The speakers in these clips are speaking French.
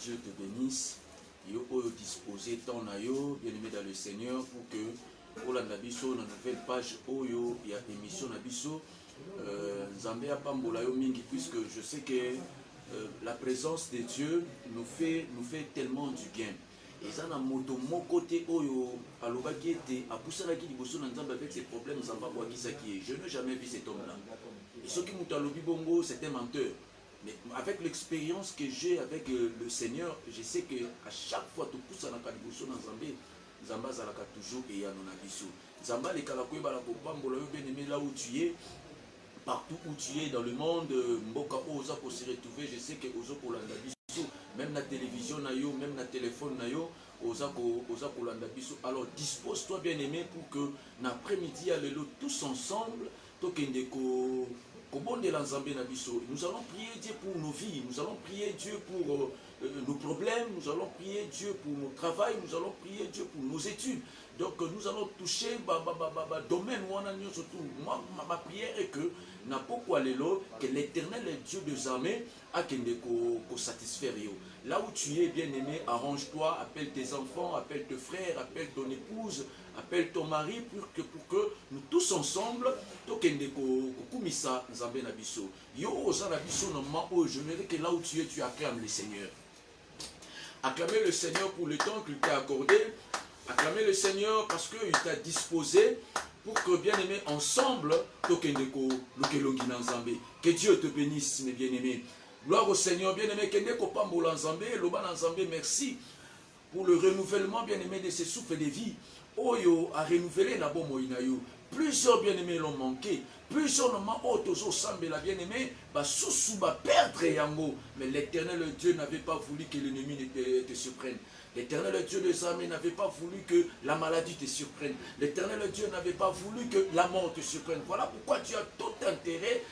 Dieu te bénisse. Yo oyo disposé ton ayo, bien-aimé dans le Seigneur, pour que pour la nabiso, la nouvelle page oyo, il y a émission nabiso. Nzambe a pambola yo mingi, puisque je sais que la présence de Dieu nous fait tellement du bien. Et ça na moto mon côté oyo alobaki ete apusalaki liboso na Nzambe avec ses problèmes Nzambe abwakisaki. Je n'ai jamais vu cet homme-là. Et ce qui m'a alobi bongo, c'est un menteur. Mais avec l'expérience que j'ai avec le Seigneur, je sais que à chaque fois tu pousses na kaliboso na Nzambe, Nzambe azalaka toujours et ya nona biso. Nzambe le kala ko bala ko pambola yo bien-aimé là où tu es. Partout où tu es dans le monde, mboka oza pour se retrouver, je sais que oza pour landa biso, même la télévision na yo, même la téléphone na yo, oza pour landa biso. Alors dispose-toi bien aimé pour que l'après-midi à l'élo tous ensemble, tokende ko bonde la Nzambe na biso. Nous allons prier Dieu pour nos vies, nous allons prier Dieu pour nos problèmes, nous allons prier Dieu pour nos travail, nous allons prier Dieu pour nos études. Donc nous allons toucher domaine surtout. Moi, ma prière est que que l'Éternel est Dieu des armées a qu'on satisfaire. Là où tu es bien aimé, arrange-toi, appelle tes enfants, appelle tes frères, appelle ton épouse, appelle ton mari pour que nous tous ensemble je veux que là où tu es, tu acclames le Seigneur. Acclamez le Seigneur pour le temps qu'il t'a accordé. Acclamez le Seigneur parce qu'il t'a disposé pour que, bien aimé, ensemble, que Dieu te bénisse, mes bien-aimés. Gloire au Seigneur, bien-aimé, merci pour le renouvellement, bien-aimé, de ce souffle de vie. Oyo a renouvelé la bombe moïnayo. Plusieurs bien-aimés l'ont manqué. Plusieurs n'ont autoso sambela bien-aimé, sous perdre yango. Mais l'Éternel Dieu n'avait pas voulu que l'ennemi te surprenne. L'Éternel Dieu des armées n'avait pas voulu que la maladie te surprenne. L'Éternel Dieu n'avait pas voulu que la mort te surprenne. Voilà pourquoi tu as tout intérêt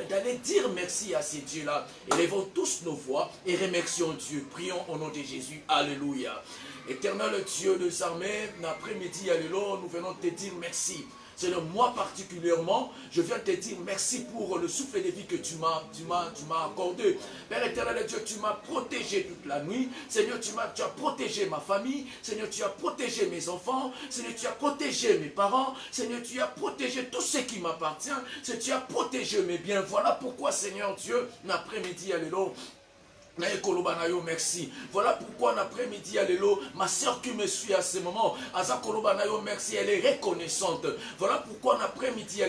d'aller dire merci à ces dieux-là. Élevons tous nos voix et remercions Dieu. Prions au nom de Jésus. Alléluia. Éternel Dieu des armées, l'après-midi, alléluia, nous venons te dire merci. Seigneur, moi particulièrement, je viens te dire merci pour le souffle de vie que tu m'as accordé. Père éternel Dieu, tu m'as protégé toute la nuit. Seigneur, tu as protégé ma famille. Seigneur, tu as protégé mes enfants. Seigneur, tu as protégé mes parents. Seigneur, tu as protégé tout ce qui m'appartient. Seigneur, tu as protégé mes biens. Voilà pourquoi, Seigneur Dieu, l'après-midi, alléluia, merci. Voilà pourquoi l'après-midi, ma soeur qui me suit à ce moment, merci, elle est reconnaissante. Voilà pourquoi l'après-midi,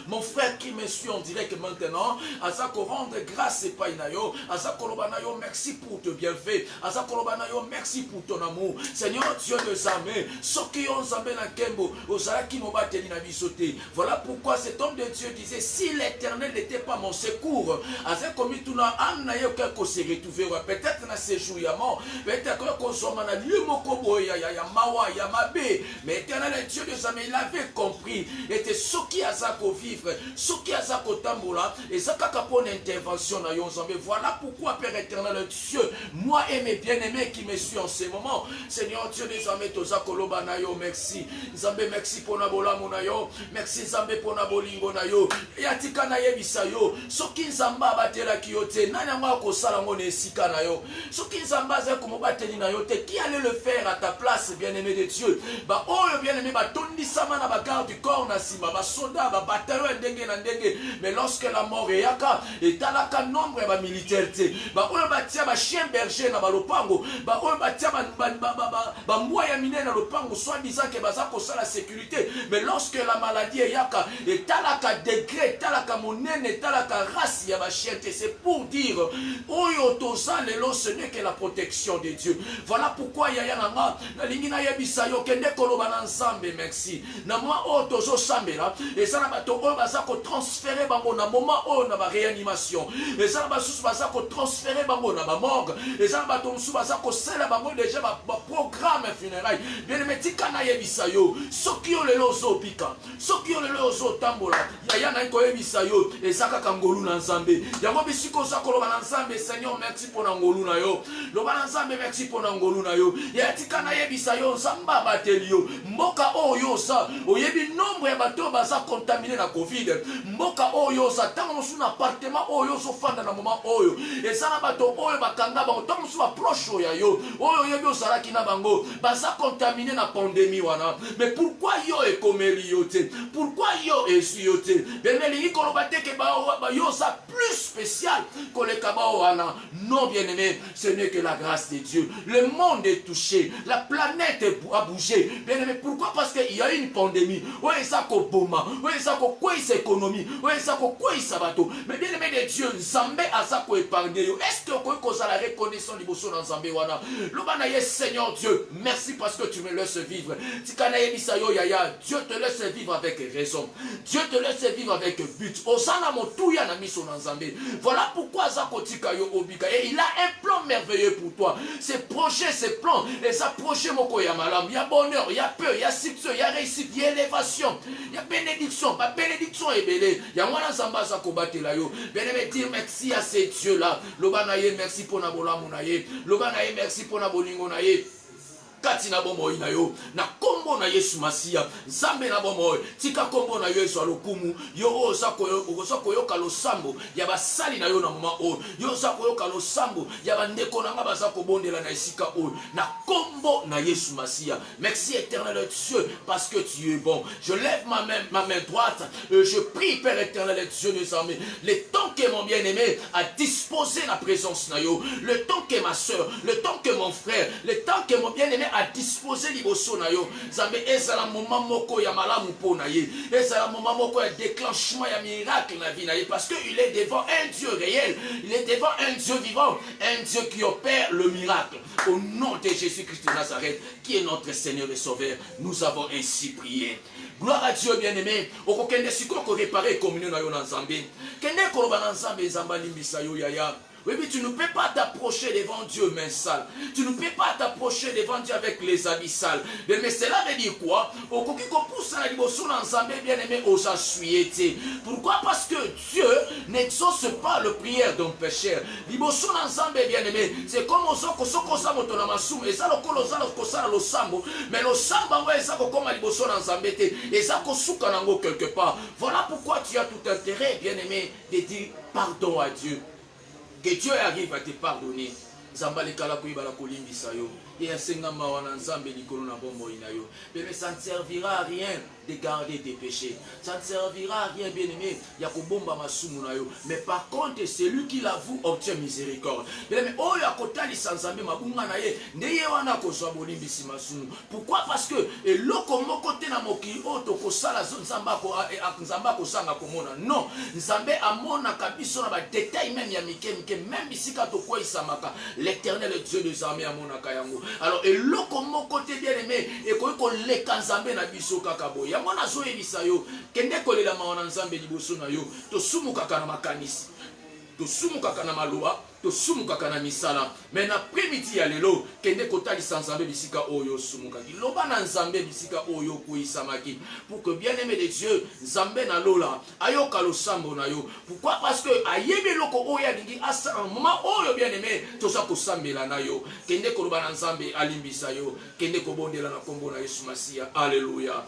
mon frère qui me suit en direct maintenant, rendre grâce et painayo, merci pour te bienfait, merci pour ton amour. Seigneur Dieu des armées, voilà pourquoi cet homme de Dieu disait, si l'Éternel n'était pas mon secours, peut-être dans ces jours, peut-être qu'on soit dans mais éternel Dieu des amis, il avait compris. Et ce qui a ça vivre, ce qui a ça tambola, et ça pour une intervention. Voilà pourquoi, Père éternel Dieu, moi et mes bien-aimés qui me suivent en ce moment, Seigneur Dieu des amis, merci. Zambé, merci pour Nabola Munayo, merci Zambé pour Nabolingo Nayo, et Atika Naye Bisayo, ce qui Zamba Batela Kyote, Nanama Kosalamone. Qui allait le faire à ta place, bien-aimé de Dieu? Bien-aimé, garde du corps, mais lorsque la mort est yaka, et talaka nombre de militaires, chien berger na balopango, soi-disant que la sécurité, mais lorsque la maladie est yaka, et talaka degré, talaka monene, talaka race, c'est pour dire, ce n'est que la protection de Dieu. Voilà pourquoi Yaya Nanga, Lingina Yabisayo, Kende Koloba Nzambe, merci. Nama Otozo Sambela, et ça n'a pas transféré bango na moment où na réanimation. Et ça n'a pas transféré bango na morgue. Et ça n'a pas transféré bango déjà programme funérailles. Bien aimé, Tikana Yabisayo, Sokio le Lozo Pika, Sokio le Lozo Tambola, Yaya Nanko Yabisayo, et Saka Kangolu Nzambe. Yango Bisiko Sakoloba Nzambe, Seigneur, merci pour Nangoluna yo. Loba nzambe merci pour ngolu na yo. Ya tikana yebisa yo nzamba bateli yo. Mboka oyo sa oyebi nombre ya bato baza contaminé na Covid. Mboka oyo sa tango mosu na appartement oyo so fanda na moment oyo. Ezana bato oyo bakanga bango tango mosu ba proche ya yo. Oyo yebi ozalaki na bango baza contaminé na pandémie wana. Mais pourquoi yo ekomeli yo te? Pourquoi yo esu yo te? Benelingi koloba te ke ba yo sa plus spécial que le kaba wana. Non bien-aimé, ce n'est que la grâce de Dieu. Le monde est touché, la planète a bougé. Bien-aimé, pourquoi? Parce qu'il y a une pandémie. Ouais, ça ko boma, ouais, ça ko quoi sa économie, ouais, ça ko quoi sa bateau. Mais bien-aimé de Dieu, Zambé a ça ko épargné. Est-ce que vous avez la reconnaissance du bosso dans Zambé wana? L'obanaye Seigneur Dieu, merci parce que tu me laisses vivre. Dieu te laisse vivre avec raison. Dieu te laisse vivre avec but. Osana motuya na miso dans Zambé. Voilà pourquoi Zakotika yo obika. Et il a un plan merveilleux pour toi. Ses projets, ses plans, et sa projet moko ya malam. Il y a bonheur, il y a peur, il y a succès, il y a réussite, il y a élévation, il y a bénédiction. Ma bénédiction est belle. Il y a mwana zamba za kobate la yo. Bien-aimé, dire merci à ces dieux-là. Lobanaye, merci pour na bolamu na ye. Lobanaye, merci pour na bolingo na ye. Katina bomo ina yo na kombo na Yesu Masia Zambe na bomo tika kombo na Yesu alokumu yo osako yo kalo sambo ya basali na yo na mama o yo osako yo kalo sambo ya bandeko na ngaba za kobondela na esika o na kombo na Yesu Masia. Merci éternel Dieu parce que tu es bon. Je lève ma main droite, je prie Père éternel Dieu des armées, le temps que mon bien-aimé a disposé la présence na yo, le temps que ma soeur, le temps que mon frère, le temps que mon bien-aimé a disposé liboso na yo. Zambe ezala moment moko ya malamu po na ye. Ezala moment moko ya déclenchement ya miracle na vie na ye parce que il est devant un Dieu réel. Il est devant un Dieu vivant, un Dieu qui opère le miracle. Au nom de Jésus-Christ de Nazareth, qui est notre Seigneur et Sauveur, nous avons ainsi prié. Gloire à Dieu bien-aimé. Okokende siko ko réparer communion na yo na Nzambe. Kende ko ba na Nzambe Nzamba limbisa yo yaya. Oui, mais tu ne peux pas t'approcher devant Dieu main sale. Tu ne peux pas t'approcher devant Dieu avec les habits sales. Mais cela veut dire quoi? Pourquoi? Parce que Dieu n'exauce pas le prière d'un pécheur. C'est comme mais le sambo quelque part. Voilà pourquoi tu as tout intérêt, bien-aimé, de dire pardon à Dieu. Que Dieu arrive à te pardonner. Zambali kala kuiba la kolimbisa yo. Et asenga mawana nzambe likolo na bombo ina yo. Mais ça ne servira à rien de garder tes péchés. Ça ne servira à rien, bien-aimé, ya kobomba masumu na yo. Mais par contre, celui qui l'avoue obtient miséricorde. Bien-aimé, oh ya kotali sanzambe mabunga na ye, ndeye wana kozwa bolimbisi masumu. Pourquoi? Parce que eloko moko te na moki oto kosala nzamba ko sanga komona. Non, nzambe amona kabiso na ba détail même ya mike même bisika to kwa isamaka. L'Éternel Dieu des armées amona kayango. Alors eloko moko te bien-aimé e ko leka nzambe na biso kakabo. Ya mwana zo ebisa yo kende kolela mawana nzambe liboso na yo to sumukaka na makanisi. To sumukaka na maloba, to sumukaka na misala. Mais na premiti ya lelo kende kotalisa nzambe bisika oyo sumukaki. Loba na nzambe bisika oyo kuisamaki. Pour que bien-aimé de Dieu, nzambe na lola ayoka losambo na yo. Pourquoi? Parce que ayebe loko oya dingi asa moment oyo bien-aimé toza kosambela na yo. Kende koloba na nzambe alimbisa yo, kende kobondela na kombo na Yesu Masia. Alléluia.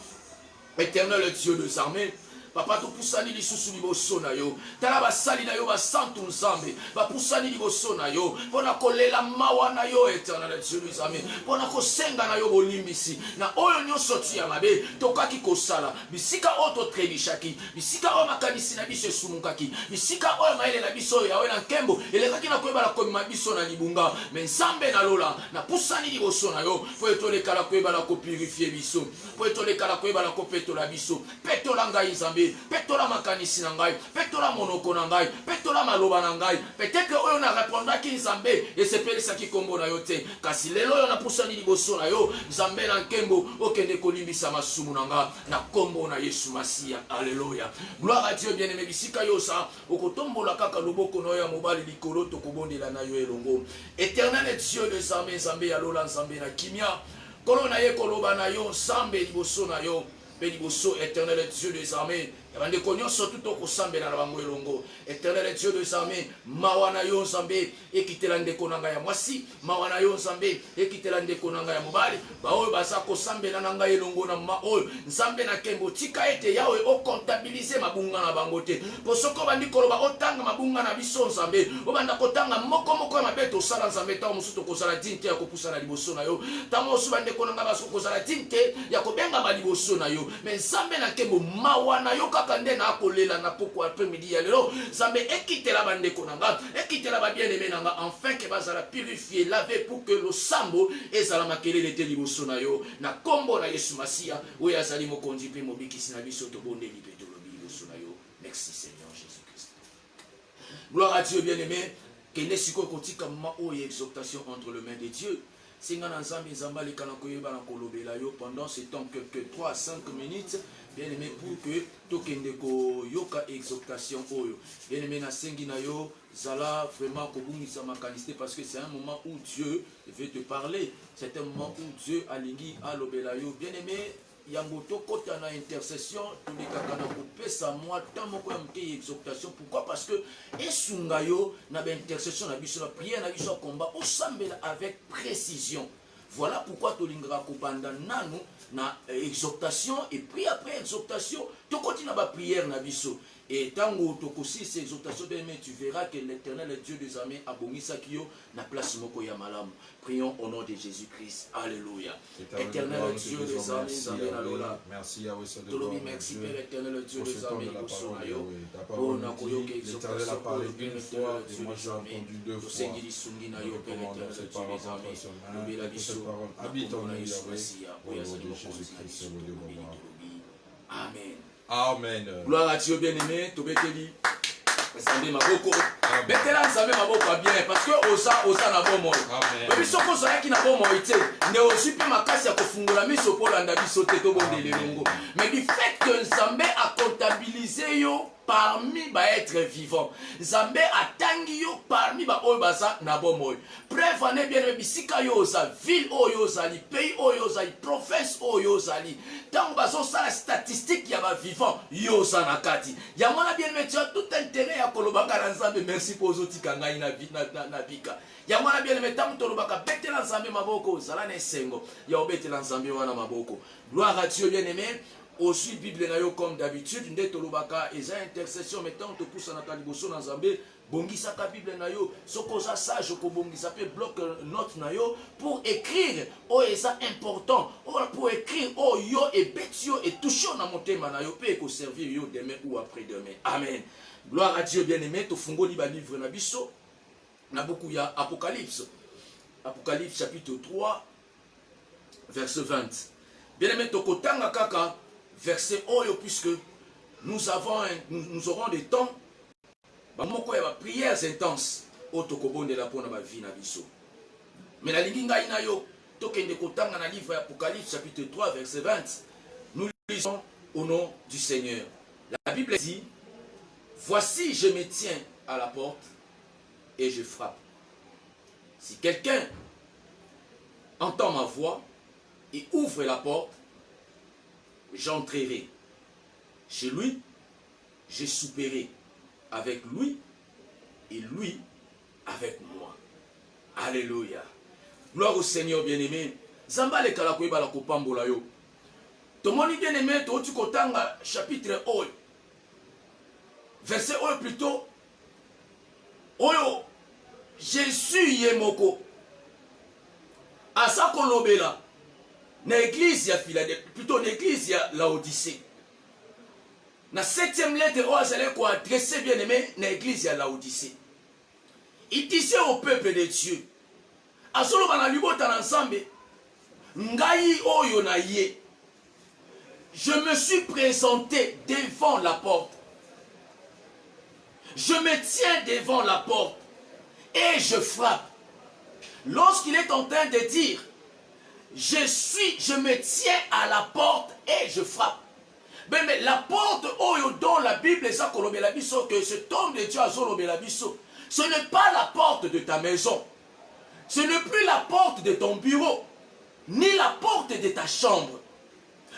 Éternel Dieu des armées, Papa to pusani lisusu liboso na yo. Tala basali na yo basantu nzambe. Ba pusani liboso na yo. Pona kolela mawa na yo éternel Dieu des armées. Pona kosenga na yo bolimbisi. Na oyo nyonso tia mabe tokaki kosala. Bisika oto trebishaki. Bisika o makanisi na biso sumukaki. Bisika o maele na biso ya wena nkembo. Elekaki na kweba la komima biso na libunga. Mais nzambe na lola na pusani liboso na yo. Po etoleka la kweba la ko purifier biso. Po etoleka la kweba la ko petola biso. Petola ngai nzambe. Petola makanisi na ngai, petola monoko na ngai, petola maloba na ngai. Peut-être que oyo na répondaki nzambe esepelisaki kombo na yo te. Kasi lelo oyo na pusani liboso na yo, nzambe na nkembo okende kolimbisa masumu na nga na kombo na Yesu Masia. Alléluia. Gloire à Dieu bien-aimé bisika yo sa okotombola kaka loboko na yo ya mobali likolo to kobondela na yo elongo. Éternel Dieu des armées, nzambe ya lola nzambe na kimia. Kolo na ye koloba na yo nzambe liboso na yo. Béliboso, éternel Dieu des armées, bandeko nyonso tuto kosambela na bango elongo. Éternel Dieu des armées, mawana yo nzambe ekitela ndeko nanga ya mwasi, mawana yo nzambe ekitela ndeko nanga ya mobali, ba oyo baza kosambela nanga elongo na ma oyo nzambe na kembo tika ete yawe o comptabiliser mabunga na bango te. Posoko bandi koloba otanga mabunga na biso nzambe, obanda kotanga moko ya mabeto sala nzambe ta musuto kozala dinte ya kopusa na liboso na yo. Ta mosu bandeko nanga baso kozala dinte ya kobenga ba liboso na yo. Mais nzambe na kembo mawana yo kande na kolela na poko après-midi ya lelo zambe ekitela bandeko nanga ekitela ba bien-aimé nanga enfin que bazala purifier laver pour que le sambo ezala makelele te liboso na yo na kombo na Yesu Masia oyo azali mokonzi pe mobikisi na biso to bonde libeto lobi liboso na yo. Merci Seigneur Jésus-Christ. Gloire à Dieu bien-aimé. Kende siko kotika ma oyo exhortation entre les mains de Dieu. Singa na nzambe nzamba lekana koyeba na kolobela yo pendant ce temps que 3 à 5 minutes. Bien aimé pour que tokende ko yoka exhortation oyo. Bien aimé na sengi na yo zala vraiment kobungisa makaniste parce que c'est un moment où Dieu veut te parler. C'est un moment où Dieu alingi alobela yo. Bien aimé yango tokota na intercession tulikaka na kopesa moi tant moko ya mke exhortation. Pourquoi? Parce que esunga yo na ba intercession na biso na prière na biso combat osambela avec précision. Voilà pourquoi tolingaka kobanda nanu na exhortation et puis après exhortation tu continues à prière na biso et tango tokosi ces exhortations mais tu verras que l'Éternel le Dieu des armées a bongisa kiyo na place moko ya malamu. Prions au nom de Jésus-Christ. Alléluia. Éternel le Dieu des armées, merci à vous. Merci Père éternel le Dieu des armées pour son ayo. Oh l'Éternel a parlé une fois et moi j'ai entendu deux fois. Nous recommandons cette parole entre ses mains et que cette parole habite en nous, Yahweh, au nom de Jésus-Christ. Amen. Amen. Gloire à Dieu bien-aimé, tobeteli. Nzambe maboko. Betela nzambe maboko bien parce que osa na bon moi. Amen. Mais biso ko sala ki na bon moi te. Ne osupi makasi ya kofungola miso polanda biso te to bondele longo. Mais du fait que nzambe a comptabilisé yo parmi ba être vivant. Nzambe atangi yo parmi ba oyo baza na bon moi. Preuve en est bien bisika yo za ville oyo zali pays oyo zali province oyo zali. Tant bazo sala statistique ya ba vivant yo za na kati. Ya mona bien mais tu as tout intérêt à kolobaka na nzambe merci pour ozotika ngai na bika. Ya mwana bien mais tant tolobaka betela nzambe maboko zala na sengo. Ya obetela nzambe wana maboko. Gloire à Dieu bien-aimé. Aussi Bible na yo comme d'habitude nde tolobaka eza intercession mettant te pousse na kaliboso na nzambe bongisa ka Bible na yo soko za sage ko bongisa pe bloc note na yo pour écrire o eza important pour écrire o yo et betio et toucher na motema na yo pe ko servir yo demain ou après demain. Amen. Gloire à Dieu bien-aimé to fungoli ba livre na biso na beaucoup ya Apocalypse. Apocalypse chapitre 3 verset 20. Bien-aimé to kotanga kaka verset oyo puisque nous aurons des temps bamoko ya ba prières intenses otokobondela pona ba vie na biso. Mais la lingi ngai na yo tokende kotanga na livre Apocalypse chapitre 3 verset 20. Nous lisons au nom du Seigneur. La Bible dit: voici je me tiens à la porte et je frappe. Si quelqu'un entend ma voix et ouvre la porte, j'entrerai chez lui, je souperai avec lui et lui avec moi. Alléluia. Gloire au Seigneur bien-aimé. Zamba le kala koyeba la kopambola yo. Tomoni bien-aimé to tu kotanga chapitre 1. Verset 1 plutôt. Oyo Jésus yemoko. Asa kolobela. Na église ya Philadelphie, plutôt l'église ya Laodicée. Na 7e lettre où azale ko adresser bien-aimé na église ya Laodicée. Il disait au peuple de Dieu: Azolo bana libota ensemble, ngai oyo na ye. Je me suis présenté devant la porte. Je me tiens devant la porte et je frappe. Lorsqu'il est en train de dire je me tiens à la porte et je frappe. Mais la porte dont la Bible est que cet homme de Dieu a ce n'est pas la porte de ta maison. Ce n'est plus la porte de ton bureau, ni la porte de ta chambre.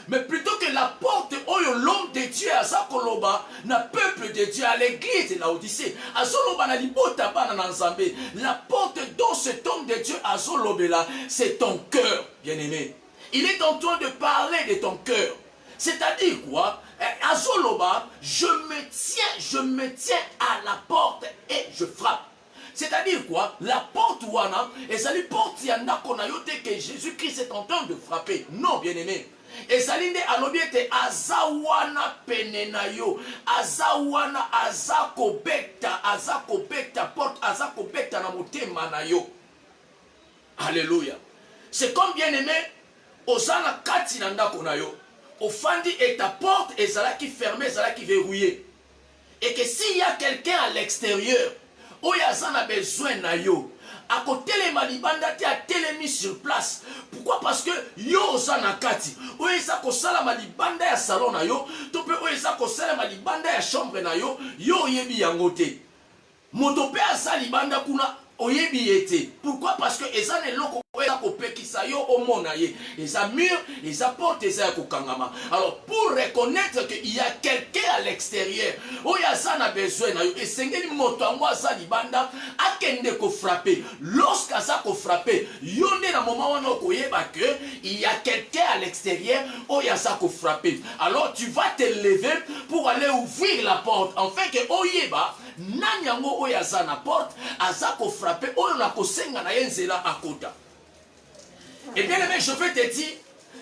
Mais plutôt que la porte où l'homme de Dieu a zakoloba, na peuple de Dieu à l'église de l'Odyssée, a zoloba na libota bana na nzambe. La porte dont cet homme de Dieu a zolobela, c'est ton cœur, bien-aimé. Il est en train de parler de ton cœur. C'est-à-dire quoi? Azoloba, je me tiens à la porte et je frappe. C'est-à-dire quoi? La porte wana, et ça lui porte yana konayote que Jésus-Christ est en train de frapper. Non, bien-aimé. Et ça lui dit alobiete azawana penenayo, azawana azakobekta, porte azakobekta na motema na yo. Alléluia. C'est comme bien-aimé, osana kati na ndako na yo. Ofandi et ta porte est là qui fermée, là qui verrouillée. Et que s'il y a quelqu'un à l'extérieur, où il y a besoin na yo, à côté les malibanda tu as télémis sur place. Pourquoi? Parce que yo osana kati, où il y a kosala malibanda ya salon na yo, to pe où il y a kosala malibanda ya chambre na yo, yo yebi yangote. Motope asalibanda kuna oyebi ete. Pourquoi? Parce que eza ne loko kopekisa yo omona ye. Eza mur, eza porte, eza kokangama. Alors pour reconnaître qu'il y a quelqu'un à l'extérieur, oya sana besoin na yo, esengeli moto ango asalibanda akende ko frapper. Lorsqu'à ça ko frapper, yo ne na moment wana koyeba que il y a quelqu'un à l'extérieur, oya ça ko frapper. Alors tu vas te lever pour aller ouvrir la porte, afin que oyeba nanyango oya sana porte azako frapper oyo na kosenga na yenzela akota. Et bien aimé, je veux te dire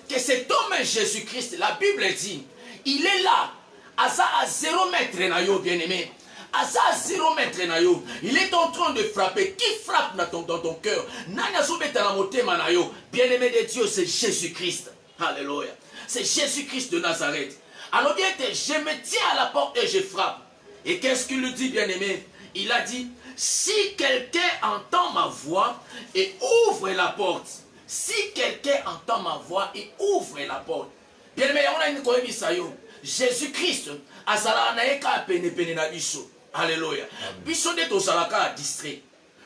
que cet homme Jésus-Christ, la Bible dit, il est là, asa à 0 mètre na yo, bien aimé. Asa à 0 mètre na yo. Il est en train de frapper. Qui frappe dans ton cœur? Nanya sobeta na motema na yo. Bien aimé de Dieu, c'est Jésus-Christ. Alléluia. C'est Jésus-Christ de Nazareth. Alors bien, je me tiens à la porte et je frappe. Et qu'est-ce qu'il lui dit, bien aimé? Il a dit, si quelqu'un entend ma voix et ouvre la porte, si quelqu'un entend ma voix et ouvre la porte. Bien aimé, on a une koyebisa yo. Jésus-Christ, azala na eka pene na biso. Alléluia. Biso de tozalaka distrait.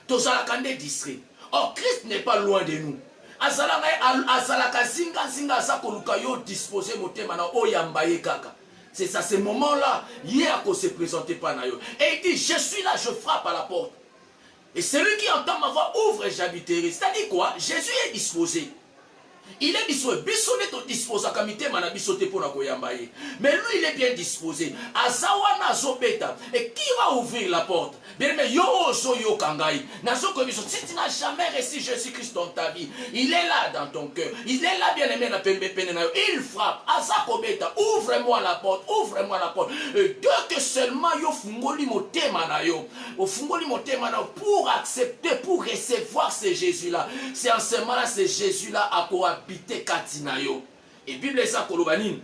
Tozalaka nde distrait. Or, Christ n'est pas loin de nous. Azalaka zinga azakoluka yo disposer motema na oyambaye kaka. C'est ça, ces moments-là, hier qu'on se présentait pas na yo. Et il dit, je suis là, je frappe à la porte. Et celui qui entend ma voix ouvre et j'habiterai. C'est-à-dire quoi? Jésus est disposé. Il est disposé. Mais lui, il est bien disposé. Azawana zobeta. Et qui va ouvrir la porte? Si tu n'as jamais reçu Jésus-Christ dans ta vie, il est là dans ton cœur. Il est là, bien aimé. Il frappe. Azakobeta. Ouvre-moi la porte. Ouvre-moi la porte. Et dès que seulement yo fungoli motema na yo, pour accepter, pour recevoir ce Jésus-là, c'est en ce moment-là, c'est Jésus-là à quoi habiter Katinayo. Et Bible ça kolobanine.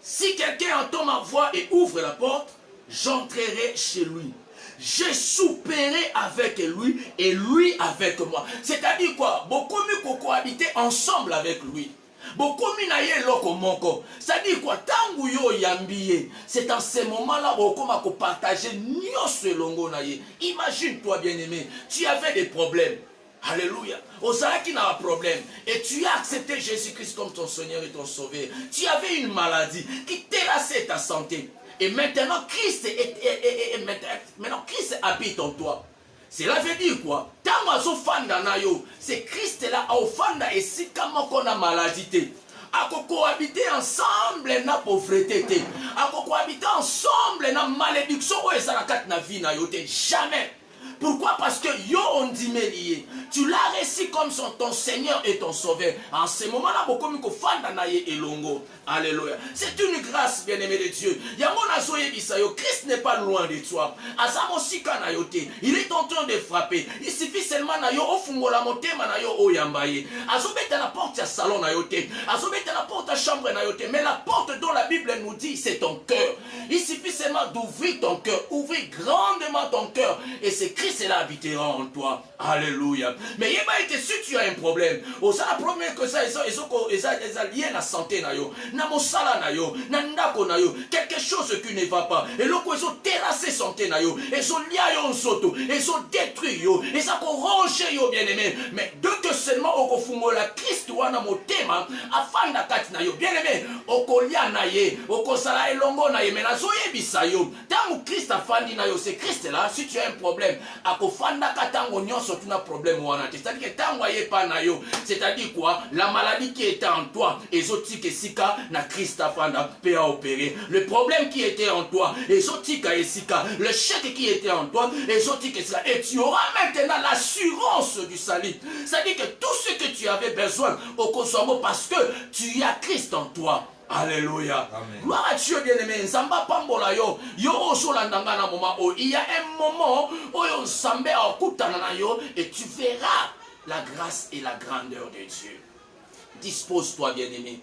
Si quelqu'un entend ma voix et ouvre la porte, j'entrerai chez lui. Je souperai avec lui et lui avec moi. C'est-à-dire quoi? Beaucoup mieux cohabiter ensemble avec lui. Beaucoup minaye loko moko. C'est-à-dire quoi? Tangu yo yambiye. C'est en ce moment-là beaucoup m'a partager nyos longo naye. Imagine-toi bien aimé, tu avais des problèmes. Alléluia. Osala qui n'a pas de problème. Et tu as accepté Jésus-Christ comme ton Seigneur et ton Sauveur. Tu avais une maladie qui terrassait ta santé. Et maintenant, Christ habite en toi. Cela veut dire quoi? C'est Christ là, et si on a maladie. À cohabiter ensemble na pauvreté. À cohabiter ensemble na malédiction. Jamais. Pourquoi? Parce que yo on dit lié. Tu l'as reçu comme ton Seigneur et ton Sauveur. En ce moment-là, beaucoup de elongo. Alléluia. C'est une grâce, bien-aimé de Dieu. Christ n'est pas loin de toi. Il est en train de frapper. Il suffit seulement na yo ofungola motema na yo oyambaye. Azobeta la porte à salon na yo te. Azobeta la porte à chambre na yo te. Mais la porte dont la Bible nous dit, c'est ton cœur. Il suffit seulement d'ouvrir ton cœur. Ouvrir grandement ton cœur. Et c'est Christ là habitera en toi. Alléluia. Mais si tu as un problème, ça la problème que ça est lié à la santé na yo, na mosala na yo, na ndako na yo, quelque chose qui ne va pas. Et loko ils ont terrassé santé na yo, ils ont lié yo soto, ils ont détruit yo, ils ont rongé yo bien aimé. Mais dès que que seulement okofungola Christ wana motema afanda kati na yo. Bien aimé, okolia na ye, okosala elongo na ye, mais nazoyebisa yo, tango Christ afandi na yo, c'est Christ là, si tu as un problème, akofanda katango nyonso tuna problème wana. C'est-à-dire que tango aye pa na yo, c'est-à-dire quoi? La maladie qui était en toi, ezotika esika na Christ afanda peut opérer. Le problème qui était en toi, ezotika esika, le chèque qui était en toi, ezotika esika, et tu auras maintenant l'assurance du salut. C'est-à-dire que tout ce que tu avais besoin au Kosovo, parce que tu as Christ en toi. Alléluia. Gloire à Dieu, bien-aimé. Nzamba pambola yo. Yo osolandanga na moment. Il y a un moment où yo nzambe akutana na yo et tu verras la grâce et la grandeur de Dieu. Dispose-toi, bien-aimé.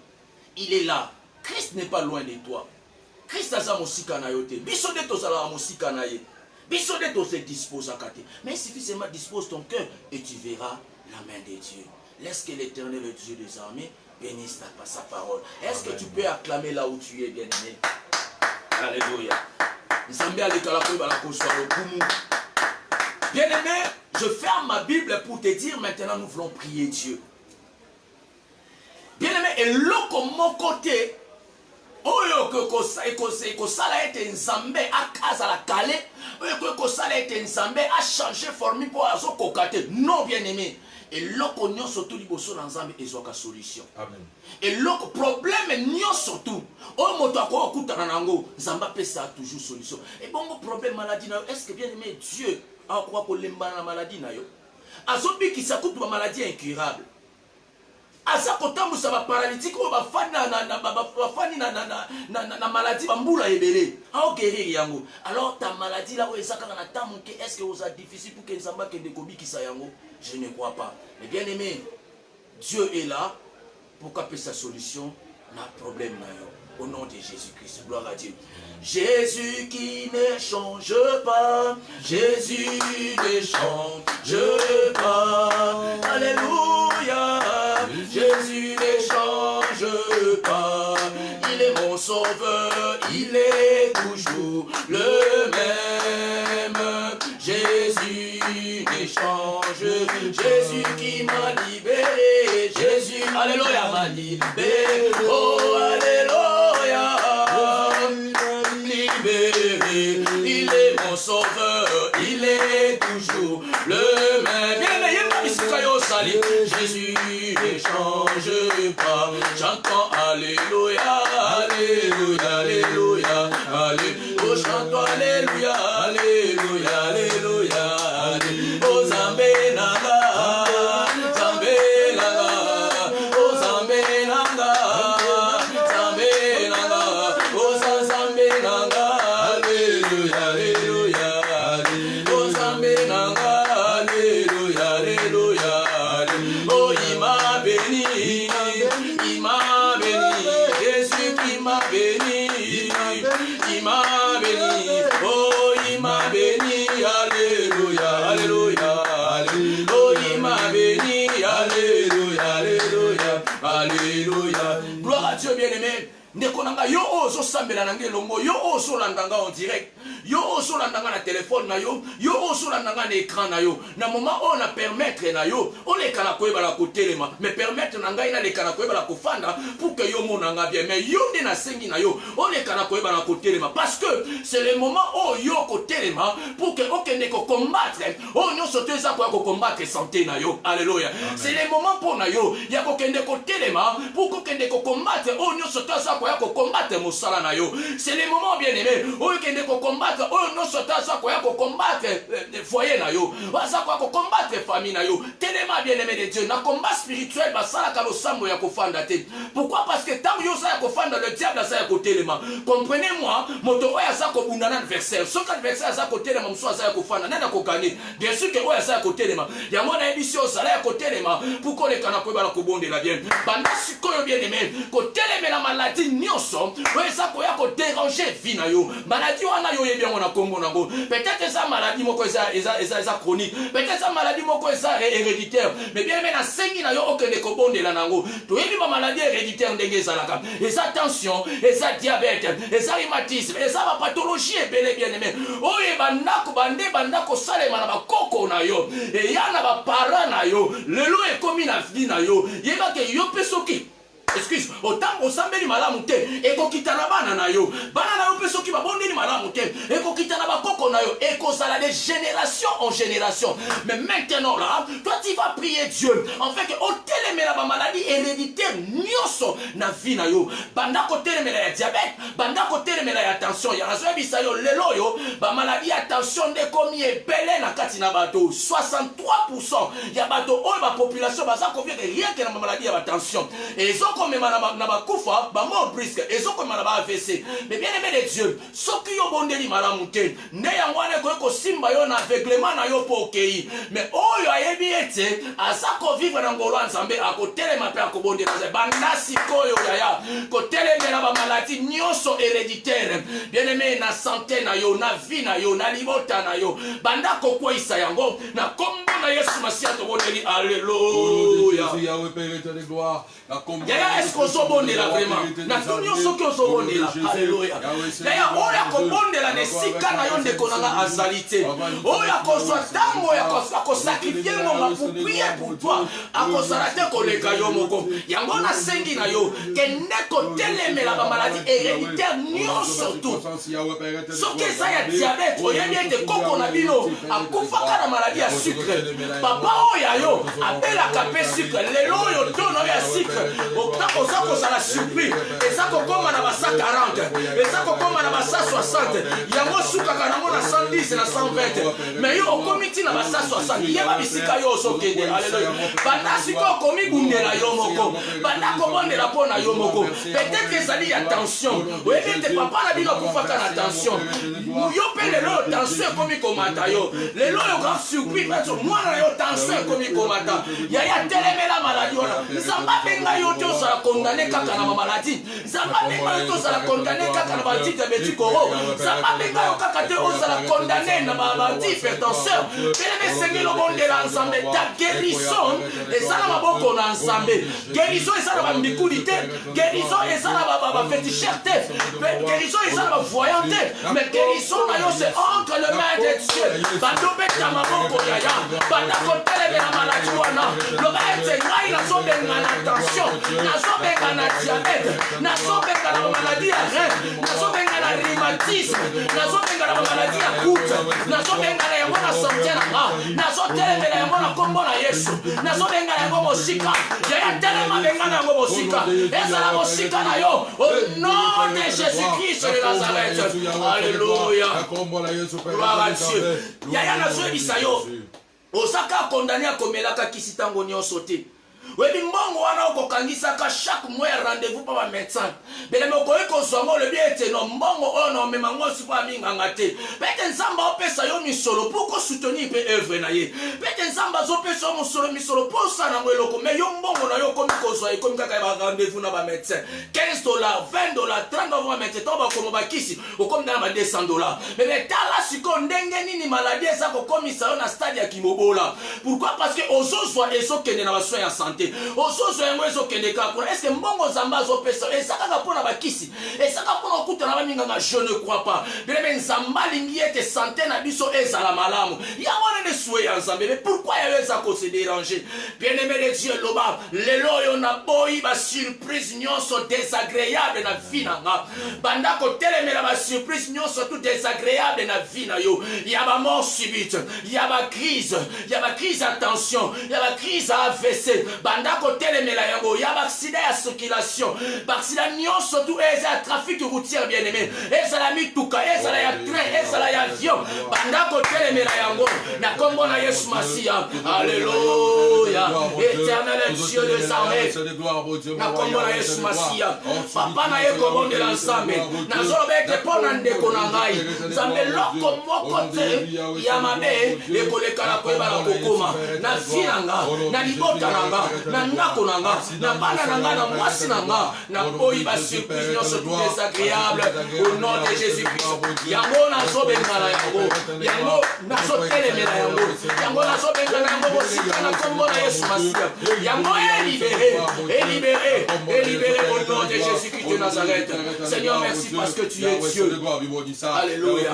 Il est là. Christ n'est pas loin de toi. Christ a sa mosika na yo te. Biso de to sala mosika na ye. Biso de to se dispose à kate. Mais suffisamment dispose ton cœur et tu verras la main de Dieu. Laisse que l'Éternel, le Dieu des armées, bénisse sa parole. Est-ce que tu peux acclamer là où tu es, bien-aimé? Alléluia. Bien-aimé, je ferme ma Bible pour te dire maintenant nous voulons prier Dieu. Bien-aimé, et l'autre mon côté, oyo ko sala ete nzambe akaza la kale, oyo ko sala ete nzambe a changé forme pour azo kokate. Non, bien-aimé. Et l'autre n'y a surtout liboso dans nzambe ezoka solution. Amen. Et l'autre problème n'y a surtout. Oh moto akwa okutana nango, nzamba pesa toujours solution. Et bon problème maladie na yo, est-ce que bien-aimé Dieu a quoi ko lemba na maladie na yo? Azobi ki sa coupe maladie incurable. Asa kotambusa ba paralytique o ba fana na maladie bambula ebele a guérir yango. Alors ta maladie là où ezaka na tamuke, est-ce que vous a difficile pour que nzamba kende kobikisa yango? Je ne crois pas. Mais bien aimé, Dieu est là pour qu'appeler sa solution na problème na yo. Au nom de Jésus-Christ, gloire à Dieu. Jésus qui ne change pas, Jésus ne change pas. Alléluia. Jésus ne change pas. Il est mon sauveur, il est toujours le même. Jésus ne change. Jésus qui m'a libéré. Jésus, alléluia, m'a libéré. Oh, alléluia. Libéré. Il est mon sauveur, il est toujours le même. Jésus ne change pas. Chantons alléluia, alléluia, alléluia, alléluia. Oh, chantons alléluia, alléluia, alléluia, alléluia. Oh, Zambé nanga, Zambé nanga, oh, Zambé nanga, Zambé nanga, oh, Zambé nanga, alléluia, alléluia, alléluia. Oh, Zambé nanga, alléluia, alléluia. Oh, il m'a béni, Jésus qui m'a béni, il m'a béni, oh, il m'a béni, alléluia, alléluia, alléluia, oh, il m'a béni, alléluia, alléluia, alléluia, gloire à Dieu bien-aimé. Nekonanga yo ozo sambela nange longo yo ozo landanga en direct yo ozo landanga na téléphone na yo ozo landanga na écran na yo na moment on a permettre na yo on les kana koyeba la kotelema mais permettre na ngai na les kana koyeba la kofanda pour que yo monanga bien mais yo ndi na sengi na yo on les kana koyeba la kotelema parce que c'est le moment où yo kotelema pour que okende ko combattre on yo sote za ko combattre santé na yo alléluia c'est le moment pour na yo ya ko kende ko telema pour ko kende ko combattre on yo sote za ko combattre mosala na yo c'est le moment bien aimé o kende ko combattre o no sota za ko combattre foyer na yo za ko combattre famille na yo tellement bien aimé de Dieu na combat spirituel basala ka losambo ya kofanda te pourquoi parce que tant yo za ko fanda le diable za ko telema comprenez-moi moto oya za ko bundana adversaire so ka adversaire za ko telema mso za ko fanda nana ko gagner bien sûr que oya za ko telema ya mona édition za ya ko telema pour ko le kana ko ba ko bondela bien banda sikoyo bien aimé ko telema la maladie nyonso oza koya ko déranger vie na yo maladie wana yo yebi yango na kombo nango peut-être eza maladie moko eza chronique peut-être eza maladie moko eza héréditaire mais bien mais na sengi na yo okende ko bondela nango to yebi ba maladie héréditaire ndenge ezalaka eza tension eza diabète eza rhumatisme eza ba pathologie ebele bien aimé oyo bandako bande bandako salema na bakoko na yo e ya na ba parents na yo lelo ekomi na vie na yo yeba ke yo pe soki excuse autant osambeli malamu te ekokita na bana na yo pe soki babondeli malamu te ekokita na bakoko na yo ekozala de génération en génération. Mais maintenant là toi tu vas prier Dieu en fait que otelemela ba maladie héréditaire nyonso na vie na yo banda ko telemela ya diabète banda ko telemela ya tension ya razo bisa yo lelo yo ba maladie ya tension de komi ebele na kati na bato 63% ya bato oyo ba population baza ko vivre rien que na maladie ya tension et comme na bakufa ba mort brusque ezoko na ba AVC. Mais bien aimé de Dieu soki yo bondeli malamu te ne yango ane ko simba yo na aveuglement na yo po okei mais oyo ayebi ete asa ko vivre na ngolo nzambe akotelema pe akobondela banda sikoyo yaya kotelemela ba maladie nyonso héréditaire bien aimé na santé na yo na vie na yo na libota na yo banda kokwisa yango na kombo na Yesu Masia to bondeli alléluia. Est-ce qu'on s'en bonne là vraiment? Na tunyo soki on s'en bonne là. Alléluia. D'ailleurs, on a kobonde la nesika na yonde konanga azalité. On a konsoa tango ya ko sacrifier mo pour prier pour toi. Akosarate koleka yo moko. Yango na sengi na yo ke ndeko telemela ba maladie héréditaire nyonso tout. Soki ça ya diabète, oyende te koko na bino akufaka na maladie ya sucre. Papa oya yo apela kapé sucre. Lelo yo tono ya sucre. Oza kozala surpris eza kokoma na basa 40 eza kokoma na basa 60 yango sukaka nango na 110 na 120 mais yo okomi ti na basa 60 yeba bisika yo osokende. Alléluia. Banda siko okomi bundela yo moko banda kobondela mpo na yo moko peut-être ezali ya tension oyebi ete papa na bino akufaka na tension yo mpe lelo tension ekomi komata yo lelo yo grand surpris peto mwana na yo tension ekomi komata yaya telemela maladi wana nzambe abenga yo te ozala condamné kaka na maladie nzambe abenga yo te ozala condamné kaka na badiabétique koro nzambe abenga yo kaka te ozala condamné na hypertension peleme esengeli obondela nzambe ta guérison eza na maboko na nzambe guérison eza na bambikuli te guérison eza na bafétichère te guérison eza na bavoyant te mais guérison na yo c'est entre le main de Dieu bandobeta maboko yaya banda kotelemela maladi wana loba ete ngai nazobenga na tension nazobenga na diabète nazobenga na maladie ya rein nazobenga na rhumatisme nazobenga na maladie ya goutte nazobenga na yango na santé na nga nazotelemela yango na kombo na Yesu nazobenga na yango mosika yaya telema benga na yango mosika ezala mosika na yo au nom de Jésus-Christ de Nazareth. Alléluia. Gloire à Dieu. Yaya nazoyebisa yo osaka condamné a komelaka kisi tango nyonso te. Webi mbongo wana okokangisaka chaque mois rendez-vous pa ba médecin. Beleme okoyi kozongo le bien ete no mbongo ono memango sipo aminganga te. Pete nzamba opesa yo misolo pour ko soutenir pe œuvre na ye. Pete nzamba zopesa yo misolo pour ça na ngweloko me yo mbongo na yo komi kozwa ekomi kaka ba rendez-vous na ba médecin. $15, $20, $30 médecin to ba komo ba kisi okomi na ba $200. Mais tala siko ndenge nini maladie eza ko komisa yo na stade ya kimobola. Pourquoi? Parce que ozozwa ezokende na ba soins ya santé. Osozo yango ezokende kaka. Est-ce que mbongo zamba azopesa ezakaka mpona bakisi ezaka mpona okutana baminganga? Je ne crois pas. Beleme nzamba alingi ete santé na biso ezala malamu yango nene souhait ya nzambe. Mais pourquoi yayo eza kose déranger? Bien-aimé de Dieu loba lelo oyo naboyi basurprise nyonso désagréable na vie na nga banda kotelemela basurprise nyonso tout désagréable na vie na yo. Ya bamort subite, ya bacrise ya tension, ya bacrise ya AVC banda kotelemela yango ya accident ya circulation accident nyonso tout eza trafic routier bien aimé ezala mituka ezala ya train ezala ya avion banda kotelemela yango na kombo na Yesu Masia. Alléluia. Éternel Dieu des armées na kombo na Yesu Masia papa na ye kobondela nzambe nazolobete mpo na ndeko na ngai nzambe loko moko te ya mabe ekoleka na koyeba na kokoma na vie na nga na libota na nga na ndako na nga na bana na nga na mwasi na nga na boyi basurprise nyonso tout désagréable au nom de Jésus-Christ. Yango nazobenga na yango nazotelemela yango nazobengana yango mosika na kombo na Yesu Masia. libéré au nom de Jésus-Christ de Nazareth. Seigneur, merci parce que tu es Dieu. Alléluia.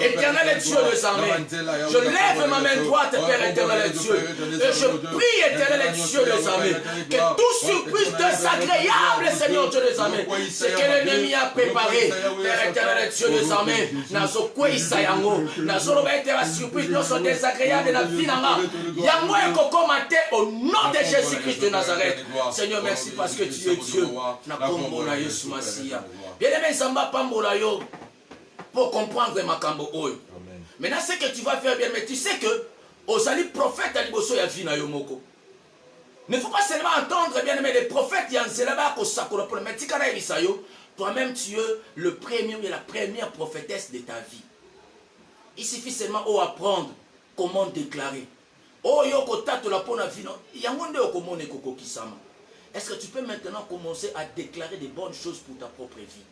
Éternel Dieu des armées, je lève ma main droite, Père éternel Dieu, et je prie, éternel Dieu des armées, que tout surprise désagréable, Seigneur Dieu des armées, ce que l'ennemi a préparé, Père éternel Dieu des armées, nazo kwisa yango, nazo lobete la surprise non sont désagréables na vie nanga, yango ekokomate au nom de Jésus-Christ de Nazareth. Seigneur, merci parce que tu es Dieu. Na kombo na Yesu Masia. Bien-aimé Zamba pambola yo pour comprendre makambo oyo. Maintenant ce que tu vas faire bien, mais tu sais que osali prophète à liboso ya vie na yo moko. Ne faut pas seulement entendre bien aimé les prophètes yanzelaba ko sakola pour mettre kana ibisayo. Toi-même tu es le premier et la première prophétesse de ta vie. Il suffit seulement au apprendre comment déclarer. Oh yo ko tatola pona vie no. Yangonde okomone koko kisama. Est-ce que tu peux maintenant commencer à déclarer des bonnes choses pour ta propre vie?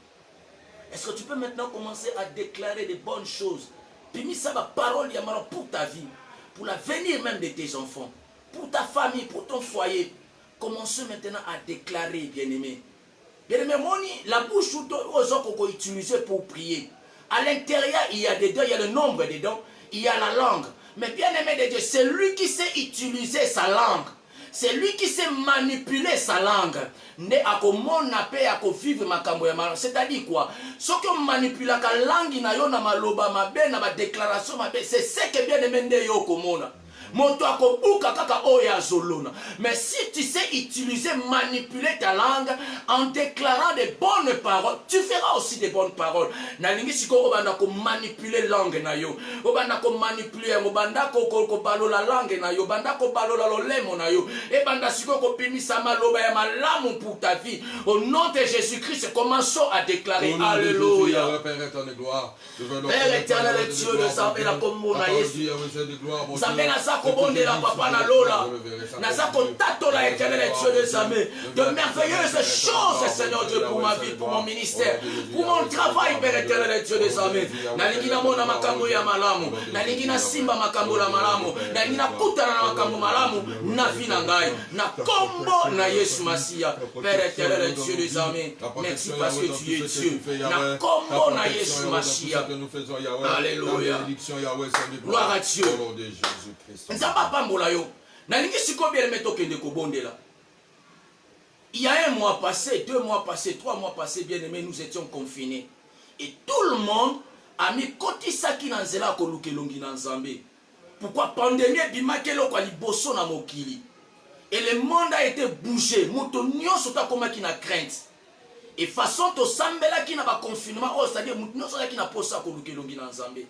Est-ce que tu peux maintenant commencer à déclarer des bonnes choses? Puis ça va parole pour ta vie, pour l'avenir même de tes enfants, pour ta famille, pour ton foyer. Commencez maintenant à déclarer, bien-aimé. Bien-aimé, la bouche aux autres qu'on utilise pour prier. À l'intérieur, il y a des dents, il y a le nombre des dents, il y a la langue. Mais bien-aimé de Dieu, c'est lui qui sait utiliser sa langue. C'est lui qui sait manipuler sa langue. C'est-à-dire quoi? Ce que manipule la langue, na maloba mabe, na déclaration mabe, c'est ce que bien aimé yo komona. Mais si tu sais utiliser, manipuler ta langue en déclarant des bonnes paroles, tu feras aussi des bonnes paroles. Nalingi siko obanda ko manipuler langue na yo. Obanda ko manipuler, obanda ko balo la langue na yo, obanda ko balo la lolemo na yo. Et banda siko ko pinisa maloba ya malamu pour ta vie. Au nom de Jésus-Christ, commençons à déclarer alléluia. Père éternel Dieu, le armées la commune Yesu. Zambe na sa kobonde la papa na lola. Na sa kontato la éternel Dieu des armées. De merveilleuses choses, Seigneur Dieu, pour ma vie, pour mon ministère, pour mon travail, Père éternel Dieu des armées. Nalingi na mona makambo ya malamu. Nalingi na simba makambo la malamu. Nalingi na kutana na makambo malamu. Na vie na ngai. Na kombo na Yesu Masia. Père éternel Dieu des armées. Merci parce que tu es Dieu. Na kombo na Yesu Masia. Alléluia. Gloire à Dieu. Nzamba pambola yo. Nalingi siko bien meto kende ko bondela. Il y a un mois passé, 2 mois passés, 3 mois passés, bien aimés, nous étions confinés. Et tout le monde a mis kotisaki na nzela ko lukelongi na Nzambe. Pourquoi pandémie bimakelo kwa liboso na mokili. Et le monde a été bougé. Moto nyonso ta koma ki na crainte. Et façon to sambela ki na ba confinement, oh c'est-à-dire moto nyonso ki na posa ko lukelongi na Nzambe.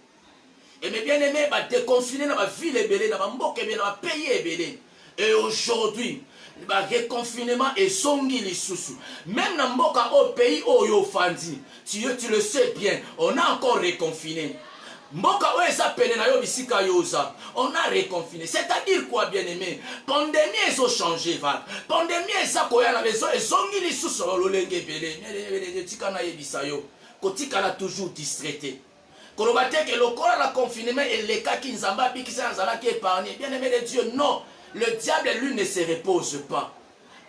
Et mes bien-aimés, bah déconfiné dans ma ville ébélée, dans ma mboke ébélée, dans ma pays ébélé. Et aujourd'hui, bah reconfinement et songi les sous. Même dans mboka au pays où yo fandi, tu le sais bien, on a encore reconfiné. Mboka oesa pene na yo bisika yosa. On a reconfiné. C'est-à-dire quoi, bien-aimé? Pandémie ils ont changé, va. Pandémie ça koya na maison et songi les sous sur le lenge ébélé. Mais tika na yebisa yo. Kotika na toujours distraité. Quand on va dire que le corps la confinement et les cas qui nous embêtent, qui sont épargnés, bien aimé de Dieu, non. Le diable, lui, ne se repose pas.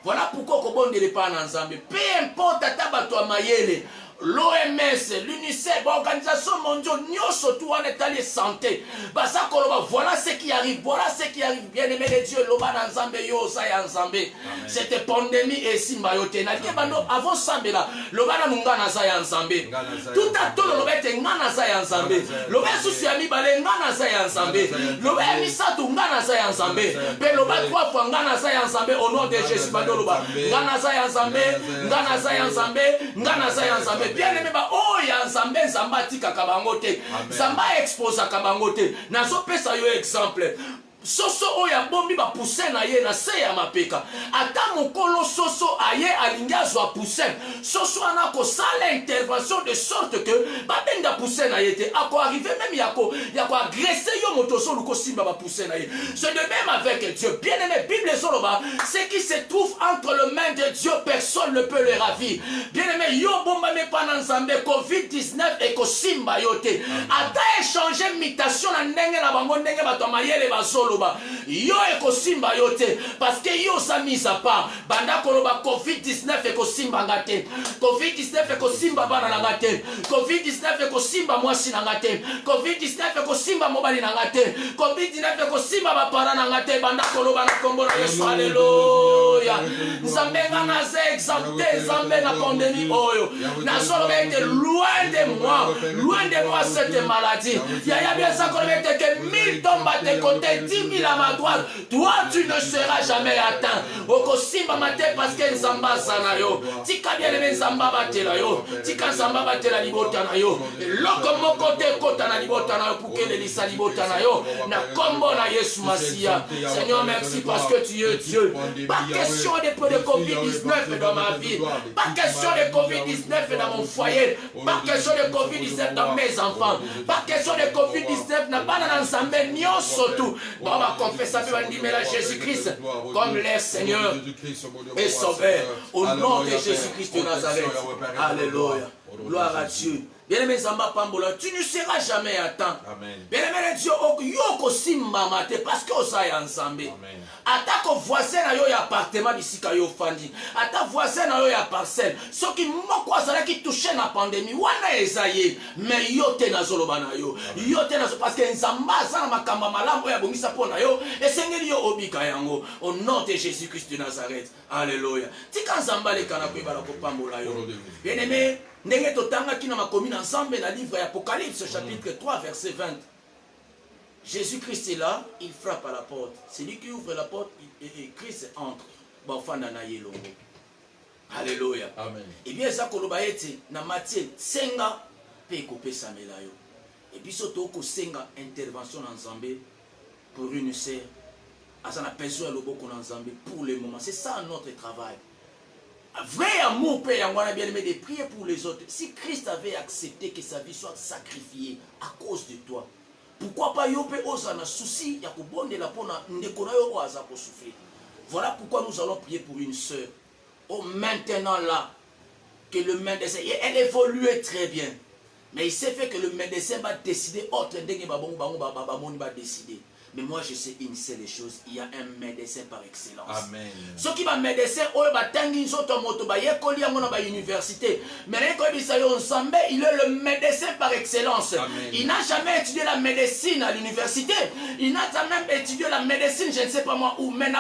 Voilà pourquoi on ne pas en Nzambe. Peu importe à tabato mayele. L'OMS, l'UNICEF, l'Organisation mondiale, nous surtout en état de santé. Voilà ce qui arrive, bien aimé de Dieu, cette pandémie est si mayote. Avant Sambe là, l'Obana Mungana Zaya Nzambe. Tout à tout le bête Ngana Zaya Nzambe. L'Obana Sousiami Bale Ngana Zaya Nzambe. L'Obana Misatu Ngana Zaya Nzambe. Mais l'Obana 3 fois Ngana Zaya Nzambe au nom de Jésus Badoloba. Ngana Zaya Nzambe, Ngana Zaya Nzambe, Ngana Zaya Nzambe. Bien aimé, oh ya Nzambe Nzamba tika kabangote. Nzamba expose kabangote. Nazo pesa yo exemple. Soso oya bombi ba poussin na ye na se ya mapeka. Ata mokolo soso aye alinga zwa poussin. Soso ana ko sala intervention de sorte que ba benda poussin na ye te. Ako arrivé même yako agresser yo motoso luko simba ba poussin na ye. C'est de même avec Dieu. Bien aimé, Bible soloba, ce qui se trouve entre les mains de Dieu, personne ne peut le ravir. Bien aimé, yo bomba me pana Nzambe COVID-19 et ko simba yo te. Ata échanger mutation na ndenge na bango ndenge ba to mayele ba solo. koloba yo ekosimba yo te parce que yo sa mise à part banda koloba COVID-19 ekosimba nga te COVID-19 ekosimba bana na nga te COVID-19 ekosimba mwasi na nga te COVID-19 ekosimba mobali na nga te COVID-19 ekosimba bapara na nga te banda koloba na kombo na Yesu alléluia nzambe nga naza exempté nzambe na pandémie oyo nazoloba ete loin de moi cette maladie yaya bien ça koloba ete que 1000 tombent à tes côtés 10 000 à ma droite toi tu ne seras jamais atteint okosimba mate parce que nzamba aza na yo tika bien aimé nzamba batela yo tika nzamba batela libota na yo eloko moko te ekota na libota na yo pour kelelisa libota na yo na kombo na Yesu Masia. Seigneur, merci parce que tu es Dieu. Pas question de COVID-19 dans ma vie, pas question de COVID-19 dans mon foyer, pas question de COVID-19 dans mes enfants, pas question de COVID-19 dans pas ensemble surtout. On va confesser à Jésus-Christ comme leur Seigneur et Sauveur au nom de Jésus-Christ de Nazareth. Alléluia. Gloire à Dieu. Bien-aimé Zamba Pambola, tu ne seras jamais atteint. Bien-aimé Dieu, yoko simba mate parce que ça est ensemble. Attaque voisin na yo ya appartement bisika yo fandi. Attaque voisin na yo ya parcelle. Ce qui moko azala qui touché na pandémie, wana ezaye, mais yo te na zoloba na yo. Yo te na parce que Nzamba za na makamba malambo ya bongisa pona yo, esengeli yo obika yango au nom de Jésus-Christ de Nazareth. Alléluia. Tika Nzamba le kana ko bala ko pambola yo. Bien-aimé ndenge totangaki na makomi ensemble dans le livre Apocalypse chapitre 3 verset 20. Jésus-Christ est là, il frappe à la porte. C'est lui qui ouvre la porte et Christ entre. Alléluia. Amen. Et bien ça koloba ete na Matthieu senga pe kopesa melayo. Et puis surtout ko senga intervention ensemble pour une sœur. Asana besoin loboko ensemble pour le moment. C'est ça notre travail. Vrai amour, Père, on a bien aimé de prier pour les autres. Si Christ avait accepté que sa vie soit sacrifiée à cause de toi, pourquoi pas Yopé Osana souci, Yakubon de la Pona, Ndekonayo Oaza pour souffrir. Voilà pourquoi nous allons prier pour une sœur. Oh, maintenant là, que le médecin, elle évoluait très bien. Mais il s'est fait que le médecin va décider, autre va décider. Mais moi je sais une seule chose, il y a un médecin par excellence. Amen. Ce qui va médecin, université. Mais il est le médecin par excellence. Amen. Il n'a jamais étudié la médecine à l'université. Il n'a jamais étudié la médecine, je ne sais pas moi où. Mais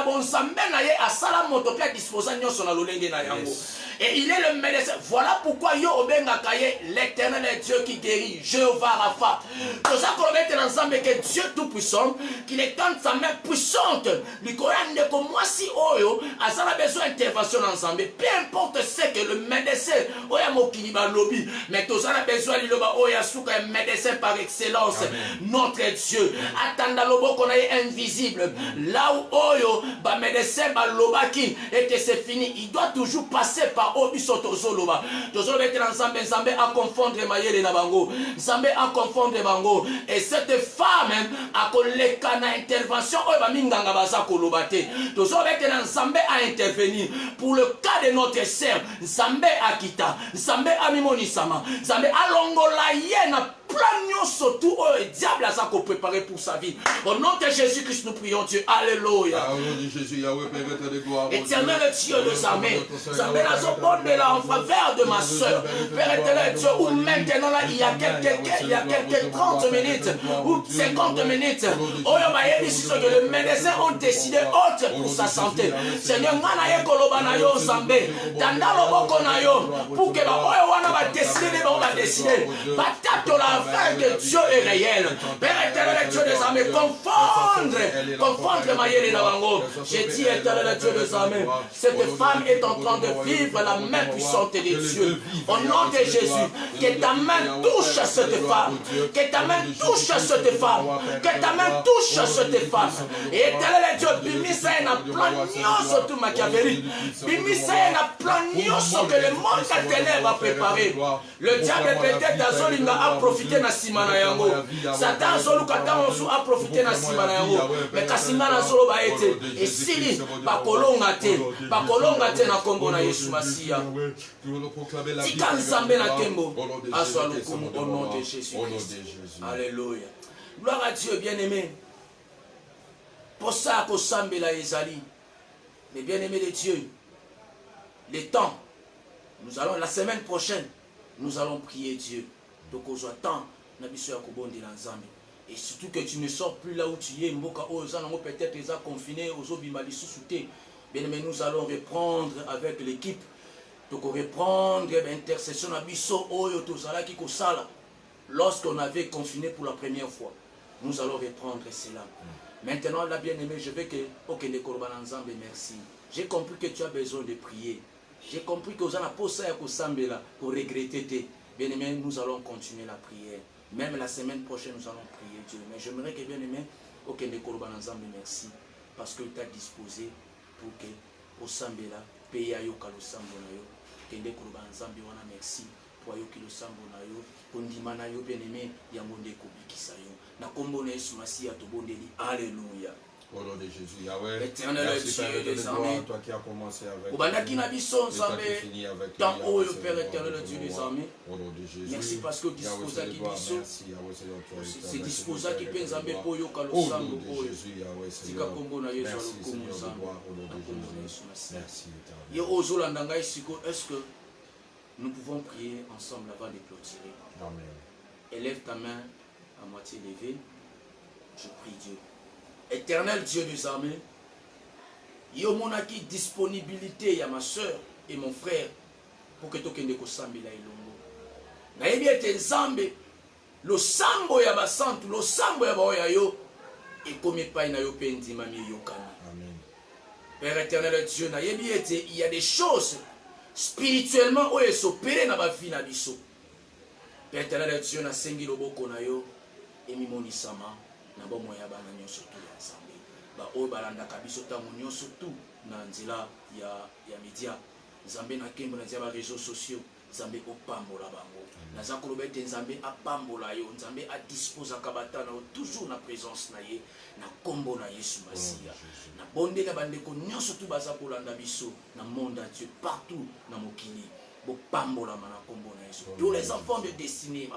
et il est le médecin. Voilà pourquoi l'éternel est Dieu qui guérit. Jéhovah Rapha. Pour ça qu'on met ensemble que Dieu tout-puissant, qu'il étende sa main puissante. Le Coran dit que moi si Oyo, a besoin d'intervention ensemble. Peu importe ce que le médecin, Oya Mokiliba lobby, mais tous a besoin de Oya Souka, un médecin par excellence. Amen. Notre Dieu. Attendez lobo qu'on est invisible. Là où Oyo, ba médecin, ba lobaki, et que c'est fini, il doit toujours passer par Obisoto Zoloba. Toujours mettre ensemble, Zambé à confondre Mayele Nabango. Zambé à confondre Bango. Et cette femme a collé na intervention oyo minganga baza kolobate tozobe ke na Nzambe a intervenir pour le cas de notre sœur. Nzambe akita, Nzambe amimonisama, Nzambe alongola ye na plan surtout au diable a ça qu'on préparer pour sa vie. Au nom de Jésus-Christ nous prions Dieu. Alléluia. Éternel Dieu de armées, Nzambe la zobonne là en faveur de ma soeur. Père éternel Dieu, où maintenant là il y a quelques 30 minutes ou 50 minutes. Oh que les médecins ont décidé autre pour sa santé. Seigneur, ngana ekoloba na yo Nzambe, tanda loboko na yo pour que ba oyo wana ba décider ba décider. Batato la afin que Dieu est réel. Père éternel Dieu des armées, confondre Mayele Nabango. J'ai dit éternel Dieu des armées, cette femme est en train de vivre la main puissante de Dieu. Au nom de Jésus, que ta main touche cette femme, que ta main touche cette femme, que ta main touche cette femme. Et éternel Dieu, bimisa na plan surtout Machiavelli. Bimisa na plan que le monde ténèbres a préparé. Le diable peut-être Azolinga a profité na simana yango. Satan Zolukata a profité na simana yango. Mais Kasinga na Zolo ba été. Et sili bakolonga te na kombo na Yesu Masia. Tika Nzambe na kembo. Aswa lukumu au nom de Jésus. Alléluia. Gloire à Dieu bien-aimé. Pour ça, kosambela ezali. Mais bien aimé de Dieu, les temps, nous allons, la semaine prochaine, nous allons prier Dieu. Donc, on attend, et surtout que tu ne sors plus là où tu es, peut-être les a confinés, bien aimé, nous allons reprendre avec l'équipe. Donc, reprendre l'intercession à Bisso, lorsqu'on avait confiné pour la première fois. Nous allons reprendre cela. Maintenant, là, bien aimé, je veux que, ok, les Korban Nzambe, merci. J'ai compris que tu as besoin de prier. J'ai compris que vous en avez posé pour regretter. Bien aimé, nous allons continuer la prière. Même la semaine prochaine, nous allons prier Dieu. Mais j'aimerais que, bien aimé, ok, les Korban Nzambe, merci. Parce que tu as disposé pour que, au Sambela, paye à Yoka le Sambonayo, que les Korban Nzambe, merci. Pour Yoki le Sambonayo, Kondimana yo, bien aimé, Yamonde Kobikisayo. Na kombo na Yesu Masiya tobondeli. Alléluia. Au nom de Jésus, Yahweh. Éternel Dieu des armées. Toi qui as commencé avec dans haut, le Père éternel Dieu des armées. Au nom de Jésus. Merci parce que disposa qui biso. C'est disposa qui peut Nzambe pour yo kalo sambo pour Tika kombo na Yesu alokomo sambo. Merci. Yo ozolanda ngai siko, est-ce que nous pouvons prier ensemble avant de clôturer? Amen. Élève ta main à moitié levée. Je prie Dieu. Éternel Dieu des armées, yo monaki disponibilité ya ma soeur et mon frère pour que tokende ko sambela ilongo. Na yebi ete Nzambe lo sambo ya basantu, lo sambo ya baoya yo et comme pas na yo pendi mami yokana. Amen. Père éternel Dieu, na yebi ete il y a des choses spirituellement où s'opérer na ba vie na biso. Père éternel Dieu, na sengi loboko na yo emi monisama na bomo ya bana nyonso tu ya Nzambe. Ba oyo balandaka biso tango nyonso tu na nzela ya media. Nzambe na kembo na dia ba réseaux sociaux. Nzambe opambola bango. Naza koloba ete Nzambe apambola yo. Nzambe a dispose akabatana toujours na présence na ye na kombo na Yesu Masiya. Na bondela bandeko nyonso tu baza kolanda biso na monde entier partout na mokili. Tous les enfants de destinée,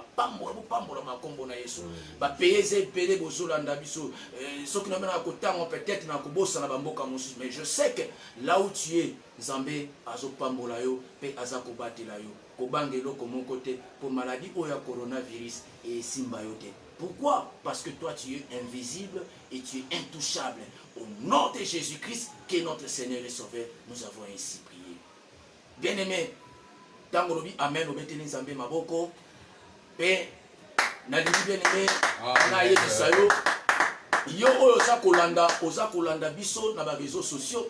mais je sais que là où tu es, Nzambe azo pambola yo, pe azako batela yo, kobangelo komo côté pour maladie oya coronavirus et simba yote. Pourquoi? Parce que toi tu es invisible et tu es intouchable. Au nom de Jésus-Christ, qui est notre Seigneur et Sauveur, nous avons ainsi prié. Bien-aimé, tango lobi amen obeteli Nzambe maboko pe na libi bien-aimé na yebisa yo oyo oza kolanda biso na ba réseaux sociaux,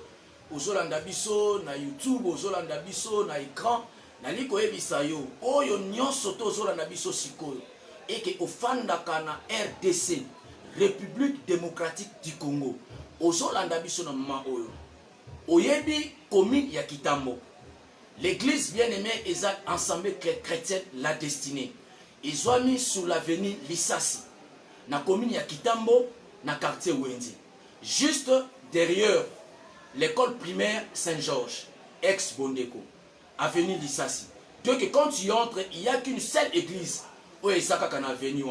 ozolanda biso na YouTube, ozolanda biso na écran, na liko yebisa yo oyo nyonso to ozolanda biso sikoyo eke ofandaka na RDC, République démocratique du Congo, ozolanda biso na mama oyo oyebi commune ya Kitambo. L'église bien-aimée est ensemble chrétienne La Destinée. Ils ont mis sous l'avenue Lissassi, na commune ya Kitambo, na quartier Wendy. Juste derrière l'école primaire Saint-Georges, ex-Bondeko, avenue Lissassi. Donc quand tu entres, il n'y a qu'une seule église où il y a une avenue.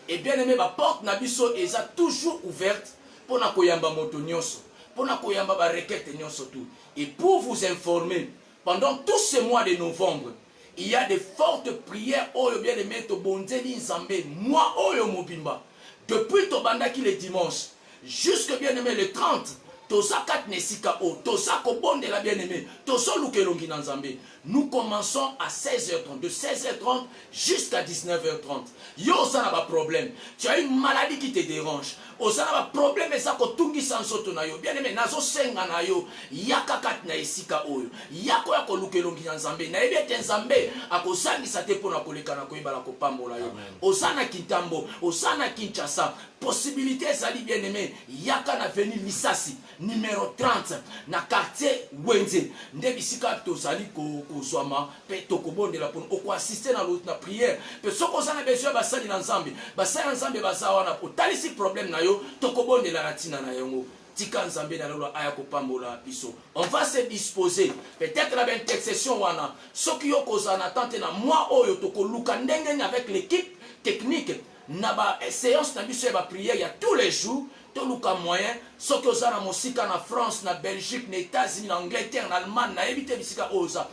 Et bien-aimé, la porte Nabiso est toujours ouverte pour na koyamba moto nyonso, pour na koyamba ba requête nyonso tout. Et pour vous informer, pendant tous ces mois de novembre, il y a de fortes prières. Oyo bien aimé to bonzeli Nzambe, moi oyo mobimba. Depuis to bandaki le dimanche, jusque bien aimé le 30, toza kat nesika o, toza ko bonde la bien aimé, tozo lukelongi na Nzambe. Nous commençons à 16h30, de 16h30 jusqu'à 19h30. Yo ça n'a pas de problème. Tu as une maladie qui te dérange. Ça n'a pas de problème, mais ça kotungi sansoto na yo. Bien aimé, nazo senga na yo. Yaka kat na esika oyo. Yako ya kolukelongi na Nzambe. Na ebete Nzambe akosani sate pona koleka na koyeba la kopambola yo. Osana Kitambo, osana Kinshasa. Possibilité ezali bien aimé. Yaka na veni Lissassi, numéro 30 na quartier Wenze. Nde bisika tozali kozwama pe tokobondela pour oko assister na prière. Pe soko sana besoin basali na Nzambe. Basali na Nzambe bazawana po talisi problème na yo tokobondela na tina na yango. Tika Nzambe na lolo aya kopambola biso. On va se disposer. Peut-être la intercession wana. Soki yo kozana tante na moi oyo tokoluka ndenge avec l'équipe technique. Na ba séance na biso ya ba prière ya tous les jours toluka moyen soki oza na mosika na France, na Belgique, na États-Unis, na Angleterre, na Allemagne, na ebite bisika oza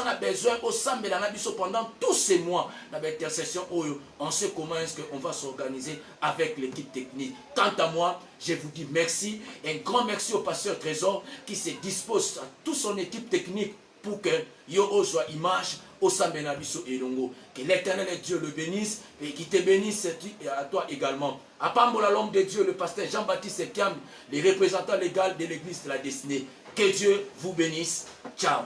na besoin osambela na biso pendant tous ces mois na intercession oyo. On sait comment est-ce qu'on va s'organiser avec l'équipe technique. Quant à moi, je vous dis merci, un grand merci au pasteur Trésor qui se dispose à toute son équipe technique pour que yo soit image au Sambenabiso et Longo. Que l'éternel Dieu le bénisse et qu'il te bénisse à toi également. À Pambola, l'homme de Dieu, le pasteur Jean-Baptiste Kiam, les représentants légaux de l'église de la destinée. Que Dieu vous bénisse. Ciao.